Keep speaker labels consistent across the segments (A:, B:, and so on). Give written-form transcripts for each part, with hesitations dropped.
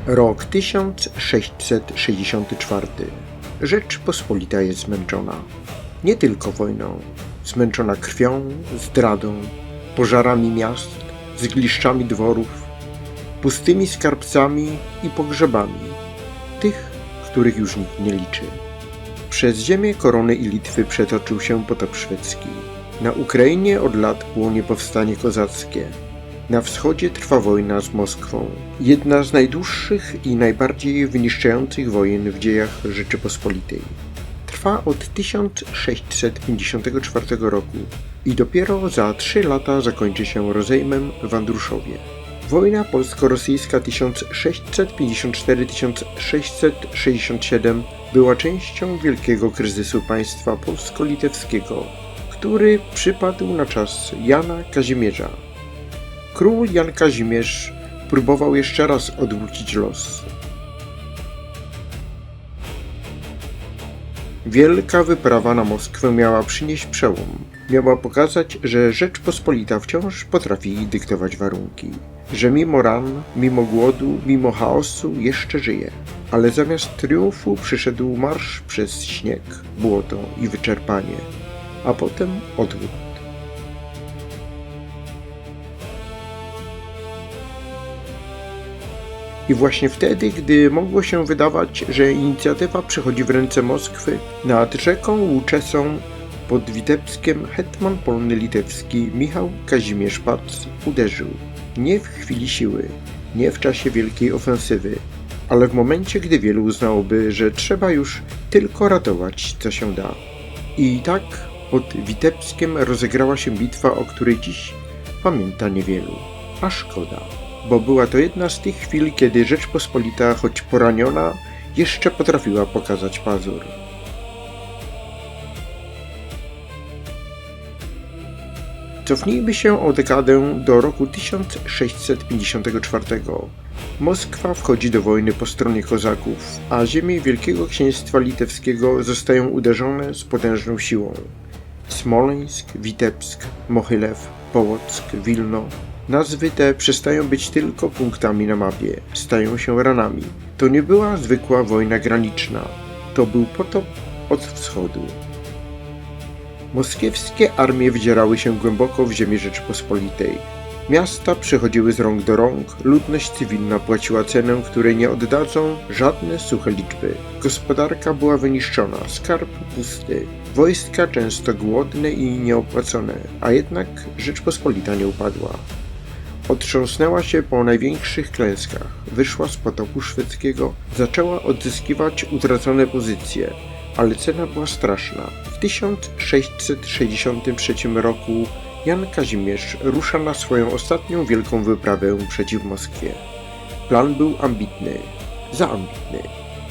A: Rok 1664. Rzeczpospolita jest zmęczona. Nie tylko wojną. Zmęczona krwią, zdradą, pożarami miast, zgliszczami dworów, pustymi skarbcami i pogrzebami. Tych, których już nikt nie liczy. Przez ziemię Korony i Litwy przetoczył się potop szwedzki. Na Ukrainie od lat płonie powstanie kozackie. Na wschodzie trwa wojna z Moskwą. Jedna z najdłuższych i najbardziej wyniszczających wojen w dziejach Rzeczypospolitej. Trwa od 1654 roku i dopiero za 3 lata zakończy się rozejmem w Andruszowie. Wojna polsko-rosyjska 1664-1667 była częścią wielkiego kryzysu państwa polsko-litewskiego, który przypadł na czas Jana Kazimierza. Król Jan Kazimierz próbował jeszcze raz odwrócić los. Wielka wyprawa na Moskwę miała przynieść przełom. Miała pokazać, że Rzeczpospolita wciąż potrafi dyktować warunki. Że mimo ran, mimo głodu, mimo chaosu jeszcze żyje. Ale zamiast triumfu przyszedł marsz przez śnieg, błoto i wyczerpanie. A potem odwrót. I właśnie wtedy, gdy mogło się wydawać, że inicjatywa przechodzi w ręce Moskwy, nad rzeką Łuczesą pod Witebskiem hetman polny litewski Michał Kazimierz Pac uderzył. Nie w chwili siły, nie w czasie wielkiej ofensywy, ale w momencie, gdy wielu uznałoby, że trzeba już tylko ratować, co się da. I tak pod Witebskiem rozegrała się bitwa, o której dziś pamięta niewielu. A szkoda. Bo była to jedna z tych chwil, kiedy Rzeczpospolita, choć poraniona, jeszcze potrafiła pokazać pazur. Cofnijmy się o dekadę do roku 1654. Moskwa wchodzi do wojny po stronie kozaków, a ziemie Wielkiego Księstwa Litewskiego zostają uderzone z potężną siłą. Smoleńsk, Witebsk, Mohylew, Połock, Wilno. Nazwy te przestają być tylko punktami na mapie, stają się ranami. To nie była zwykła wojna graniczna, to był potop od wschodu. Moskiewskie armie wdzierały się głęboko w ziemię Rzeczypospolitej. Miasta przechodziły z rąk do rąk, ludność cywilna płaciła cenę, której nie oddadzą żadne suche liczby. Gospodarka była wyniszczona, skarb pusty, wojska często głodne i nieopłacone, a jednak Rzeczpospolita nie upadła. Otrząsnęła się po największych klęskach, wyszła z potopu szwedzkiego, zaczęła odzyskiwać utracone pozycje, ale cena była straszna. W 1663 roku Jan Kazimierz rusza na swoją ostatnią wielką wyprawę przeciw Moskwie. Plan był ambitny, za ambitny.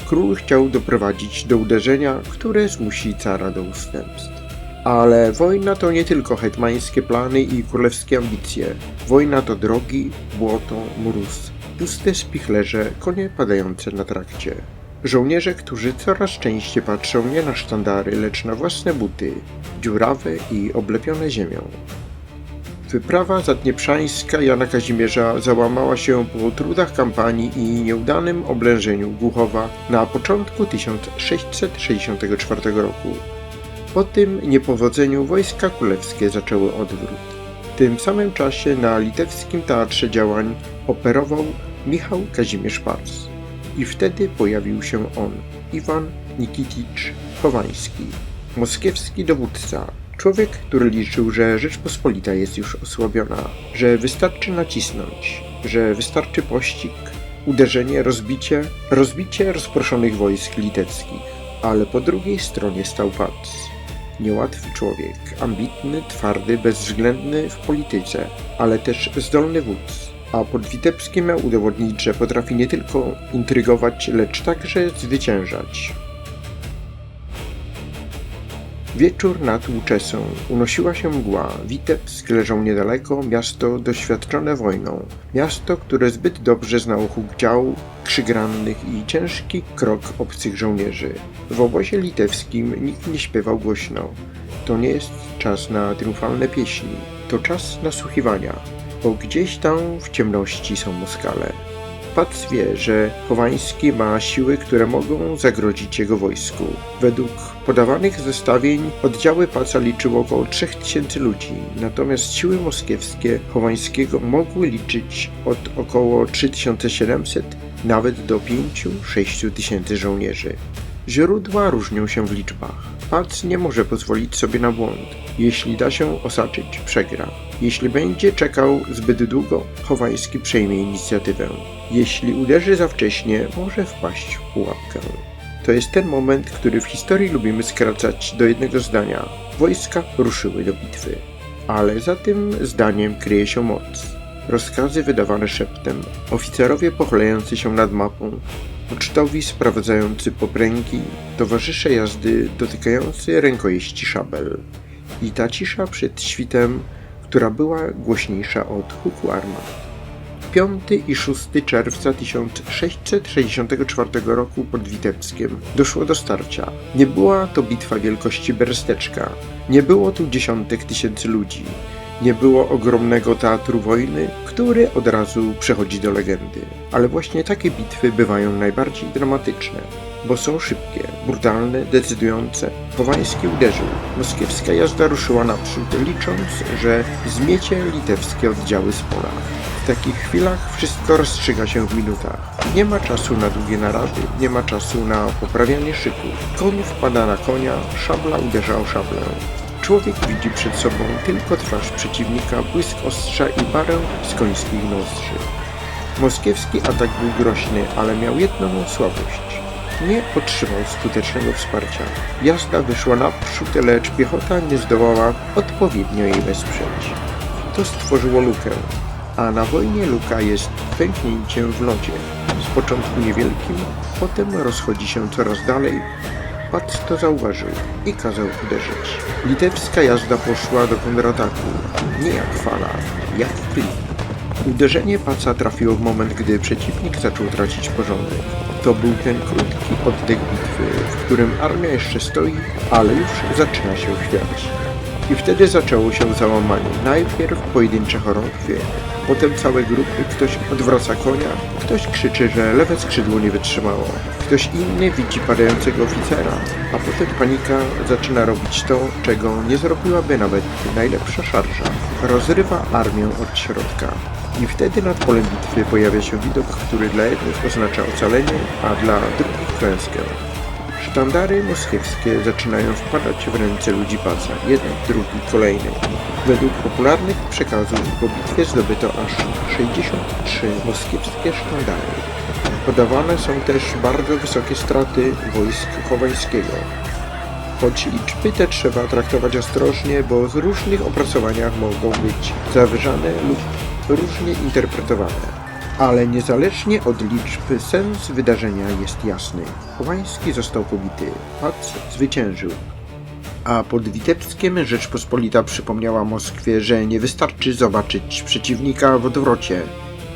A: Król chciał doprowadzić do uderzenia, które zmusi cara do ustępstw. Ale wojna to nie tylko hetmańskie plany i królewskie ambicje. Wojna to drogi, błoto, mróz, puste spichlerze, konie padające na trakcie. Żołnierze, którzy coraz częściej patrzą nie na sztandary, lecz na własne buty, dziurawe i oblepione ziemią. Wyprawa zadnieprzańska Jana Kazimierza załamała się po trudach kampanii i nieudanym oblężeniu Głuchowa na początku 1664 roku. Po tym niepowodzeniu wojska królewskie zaczęły odwrót. W tym samym czasie na litewskim teatrze działań operował Michał Kazimierz Pac. I wtedy pojawił się on, Iwan Nikitycz Chowański, moskiewski dowódca, człowiek, który liczył, że Rzeczpospolita jest już osłabiona, że wystarczy nacisnąć, że wystarczy pościg, uderzenie, rozbicie rozproszonych wojsk litewskich. Ale po drugiej stronie stał Pac. Niełatwy człowiek, ambitny, twardy, bezwzględny w polityce, ale też zdolny wódz. A pod Witebskiem miał udowodnić, że potrafi nie tylko intrygować, lecz także zwyciężać. Wieczór nad Łuczesą, unosiła się mgła, Witebsk leżał niedaleko, miasto doświadczone wojną. Miasto, które zbyt dobrze znało huk dział, krzyk rannych i ciężki krok obcych żołnierzy. W obozie litewskim nikt nie śpiewał głośno. To nie jest czas na triumfalne pieśni, to czas nasłuchiwania, bo gdzieś tam w ciemności są Moskale. Pac wie, że Chowański ma siły, które mogą zagrozić jego wojsku. Według podawanych zestawień oddziały Paca liczyły około 3000 ludzi, natomiast siły moskiewskie Chowańskiego mogły liczyć od około 3700 nawet do 5-6 tysięcy żołnierzy. Źródła różnią się w liczbach. Pac nie może pozwolić sobie na błąd. Jeśli da się osaczyć, przegra. Jeśli będzie czekał zbyt długo, Chowański przejmie inicjatywę. Jeśli uderzy za wcześnie, może wpaść w pułapkę. To jest ten moment, który w historii lubimy skracać do jednego zdania. Wojska ruszyły do bitwy. Ale za tym zdaniem kryje się moc. Rozkazy wydawane szeptem, oficerowie pochylający się nad mapą, ucztowi sprowadzający popręgi, towarzysze jazdy dotykający rękojeści szabel. I ta cisza przed świtem, która była głośniejsza od huku armat. 5 i 6 czerwca 1664 roku pod Witebskiem doszło do starcia. Nie była to bitwa wielkości Beresteczka, nie było tu dziesiątek tysięcy ludzi, nie było ogromnego teatru wojny, który od razu przechodzi do legendy. Ale właśnie takie bitwy bywają najbardziej dramatyczne, bo są szybkie, brutalne, decydujące. Chowański uderzył, moskiewska jazda ruszyła naprzód, licząc, że zmiecie litewskie oddziały z pola. W takich chwilach wszystko rozstrzyga się w minutach. Nie ma czasu na długie narady, nie ma czasu na poprawianie szyku. Koń wpada na konia, szabla uderza o szablę. Człowiek widzi przed sobą tylko twarz przeciwnika, błysk ostrza i parę z końskich nozdrzy. Moskiewski atak był groźny, ale miał jedną słabość. Nie otrzymał skutecznego wsparcia. Jazda wyszła naprzód, lecz piechota nie zdołała odpowiednio jej wesprzeć. To stworzyło lukę, a na wojnie luka jest pęknięciem w lodzie. Z początku niewielkim, potem rozchodzi się coraz dalej. Pac to zauważył i kazał uderzyć. Litewska jazda poszła do kontrataku, nie jak fala, jak klin. Uderzenie Paca trafiło w moment, gdy przeciwnik zaczął tracić porządek. To był ten krótki oddech bitwy, w którym armia jeszcze stoi, ale już zaczyna się chwiać. I wtedy zaczęło się załamanie. Najpierw pojedyncze chorągwie, potem całe grupy, ktoś odwraca konia, ktoś krzyczy, że lewe skrzydło nie wytrzymało. Ktoś inny widzi padającego oficera, a potem panika zaczyna robić to, czego nie zrobiłaby nawet najlepsza szarża. Rozrywa armię od środka. I wtedy nad polem bitwy pojawia się widok, który dla jednych oznacza ocalenie, a dla drugich klęskę. Sztandary moskiewskie zaczynają wpadać w ręce ludzi Paca, jeden, drugi, kolejny. Według popularnych przekazów po bitwie zdobyto aż 63 moskiewskie sztandary. Podawane są też bardzo wysokie straty wojsk Chowańskiego. Choć liczby te trzeba traktować ostrożnie, bo w różnych opracowaniach mogą być zawyżane lub różnie interpretowane. Ale niezależnie od liczb sens wydarzenia jest jasny. Chowański został pobity, Pac zwyciężył. A pod Witebskiem Rzeczpospolita przypomniała Moskwie, że nie wystarczy zobaczyć przeciwnika w odwrocie,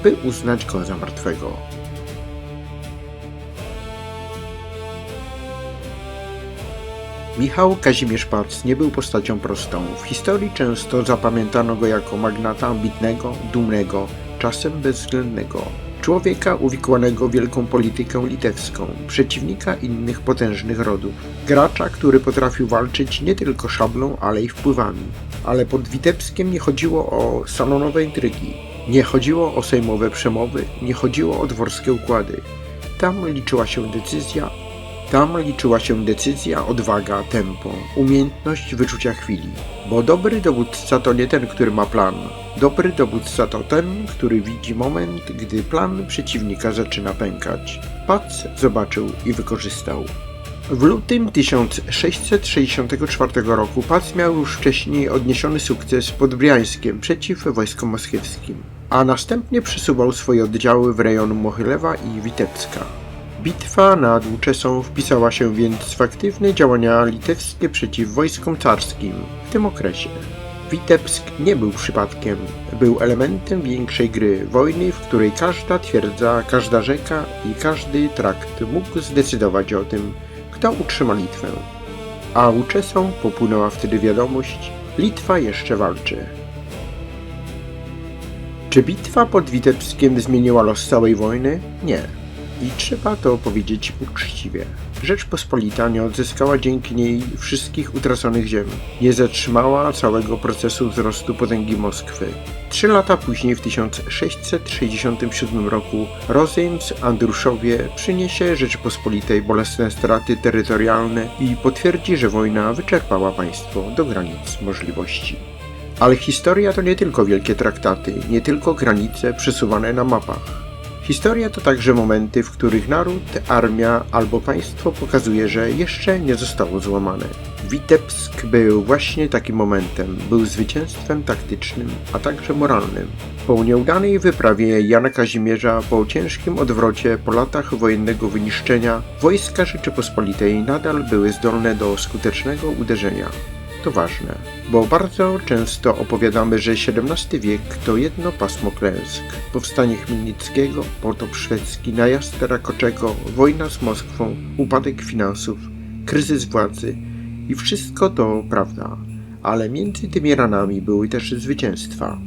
A: by uznać go za martwego. Michał Kazimierz Pac nie był postacią prostą. W historii często zapamiętano go jako magnata ambitnego, dumnego, czasem bezwzględnego. Człowieka uwikłanego w wielką politykę litewską, przeciwnika innych potężnych rodów. Gracza, który potrafił walczyć nie tylko szablą, ale i wpływami. Ale pod Witebskiem nie chodziło o salonowe intrygi, nie chodziło o sejmowe przemowy, nie chodziło o dworskie układy. Tam liczyła się decyzja, odwaga, tempo, umiejętność wyczucia chwili. Bo dobry dowódca to nie ten, który ma plan. Dobry dowódca to ten, który widzi moment, gdy plan przeciwnika zaczyna pękać. Pac zobaczył i wykorzystał. W lutym 1664 roku Pac miał już wcześniej odniesiony sukces pod Briańskiem przeciw wojskom moskiewskim, a następnie przesuwał swoje oddziały w rejon Mochylewa i Witebska. Bitwa nad Łuczesą wpisała się więc w aktywne działania litewskie przeciw wojskom carskim w tym okresie. Witebsk nie był przypadkiem, był elementem większej gry, wojny, w której każda twierdza, każda rzeka i każdy trakt mógł zdecydować o tym, kto utrzyma Litwę. A Łuczesą popłynęła wtedy wiadomość: Litwa jeszcze walczy. Czy bitwa pod Witebskiem zmieniła los całej wojny? Nie. I trzeba to powiedzieć uczciwie. Rzeczpospolita nie odzyskała dzięki niej wszystkich utraconych ziem. Nie zatrzymała całego procesu wzrostu potęgi Moskwy. 3 lata później, w 1667 roku, rozejm z Andruszowie przyniesie Rzeczypospolitej bolesne straty terytorialne i potwierdzi, że wojna wyczerpała państwo do granic możliwości. Ale historia to nie tylko wielkie traktaty, nie tylko granice przesuwane na mapach. Historia to także momenty, w których naród, armia albo państwo pokazuje, że jeszcze nie zostało złamane. Witebsk był właśnie takim momentem, był zwycięstwem taktycznym, a także moralnym. Po nieudanej wyprawie Jana Kazimierza, po ciężkim odwrocie, po latach wojennego wyniszczenia, wojska Rzeczypospolitej nadal były zdolne do skutecznego uderzenia. To ważne, bo bardzo często opowiadamy, że XVII wiek to jedno pasmo klęsk. Powstanie Chmielnickiego, potop szwedzki, najazd Rakoczego, wojna z Moskwą, upadek finansów, kryzys władzy i wszystko to prawda, ale między tymi ranami były też zwycięstwa.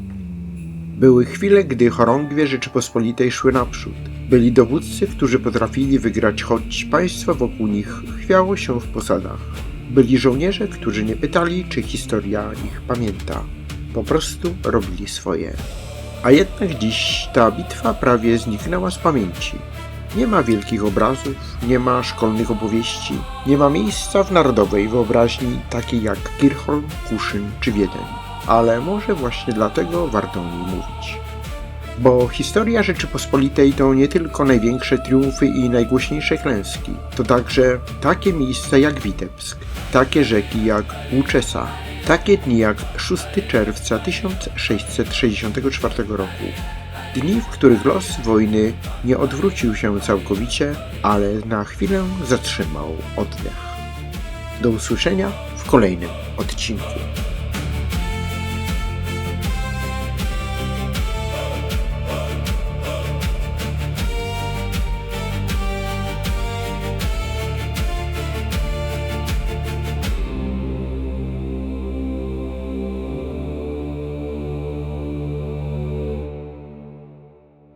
A: Były chwile, gdy chorągwie Rzeczypospolitej szły naprzód. Byli dowódcy, którzy potrafili wygrać, choć państwo wokół nich chwiało się w posadach. Byli żołnierze, którzy nie pytali, czy historia ich pamięta. Po prostu robili swoje. A jednak dziś ta bitwa prawie zniknęła z pamięci. Nie ma wielkich obrazów, nie ma szkolnych opowieści, nie ma miejsca w narodowej wyobraźni takiej jak Kirchholm, Kuszyn czy Wiedeń. Ale może właśnie dlatego warto o niej mówić. Bo historia Rzeczypospolitej to nie tylko największe triumfy i najgłośniejsze klęski. To także takie miejsca jak Witebsk, takie rzeki jak Łuczesa, takie dni jak 6 czerwca 1664 roku. Dni, w których los wojny nie odwrócił się całkowicie, ale na chwilę zatrzymał oddech. Do usłyszenia w kolejnym odcinku.